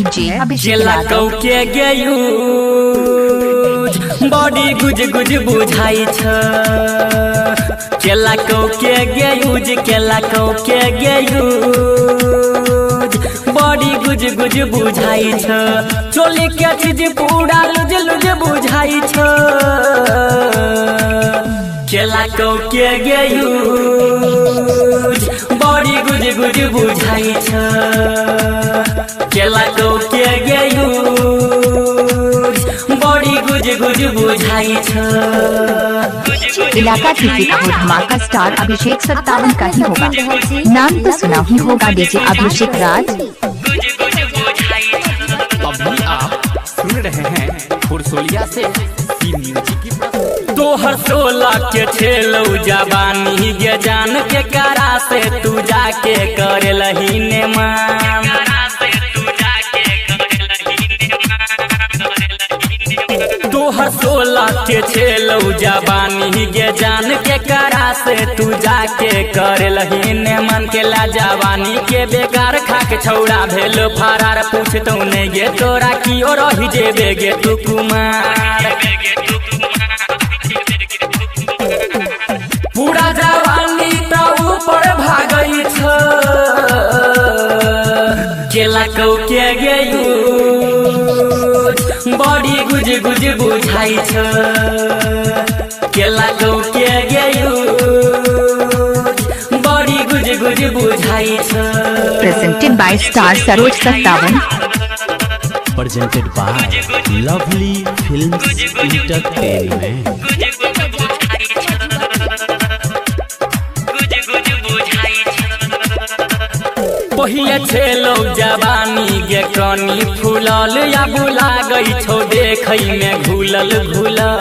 DJ Abhishek केला के गेयू body गुज गुज बुझाई छ। केला के गेयूज केला के गेयूज बॉडी गुज गुज बुझाई छ। चोली के चीज पूरा लुज लुज बुझाई छ। केला के गेयूज बॉडी गुज गुज बुझाई छ। केला के गेयूज बॉडी गुज गुज बुझाई छ। इलाका किसी का हो धमाका स्टार अभिषेक 57 का ही होगा। नाम तो सुना ही होगा डीजे अभिषेक राज। अभी आप सुन रहे हैं फुरसोलिया से सी म्यूजिक की। तोहर 16 के छेलौ जवानी गे जान के करा से तू जाके करे लही ने मान। तोहर 16 के छेलौ जवानी गे जान के करा से तू जाके करे लही ने मन। के ला जवानी के बेकार खा के छौड़ा भेलो फरार। पूछतौ नहीं गे तोरा की और रही जेबे गे तू कुमार। पूरा जवानी तो ऊपर भागई छ। केला के गेयूज बॉडी गुज गुज बुझाई छ। केला के गेयूज बॉडी गुज गुज बुझाई छ। Presented by star Saroj 57। Presented by lovely films entertainment. पहिले छेलौ जवानी गे कनी फूलल या बुला गई छो देखै में घुलल घुलल।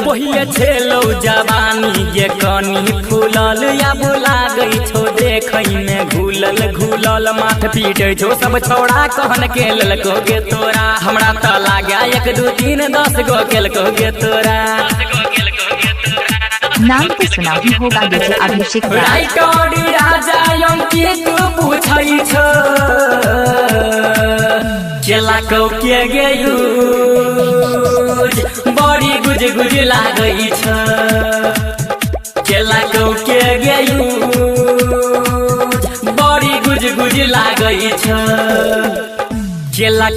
पहिले छेलौ जवानी गे कनी फूलल या बुला गई छो देखै में घुलल घुलल। माथ पीटे छो सब छौड़ा कहन के ललको गे तोरा। हमरा त लाग्या 1 2 3 10 गो केलको गे तोरा। नाम तो सुना ही होगा डीजे अभिषेक राज। राइटोडी राजा अंकित पूछै छ। केला के गेयूज बॉडी गुज गुज लागै छ। केला के गेयूज बॉडी गुज गुज लागै छ। केला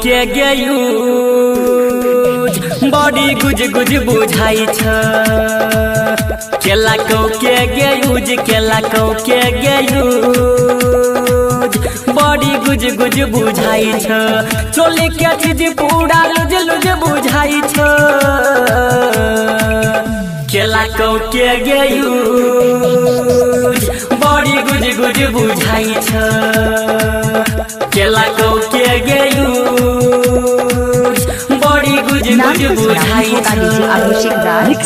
के गेयूज बॉडी गुज गुज बुझाई छ। केला के गेयूज केला के गेयूज बॉडी गुज गुज बुझाई छ। चोली के चीज पूरा लुज लुज बुझाई छ। केला के गेयूज बॉडी गुज गुज बुझाई छ। केला के गेयूज बॉडी गुज गुज बुझाई छ। अभिषेक राज।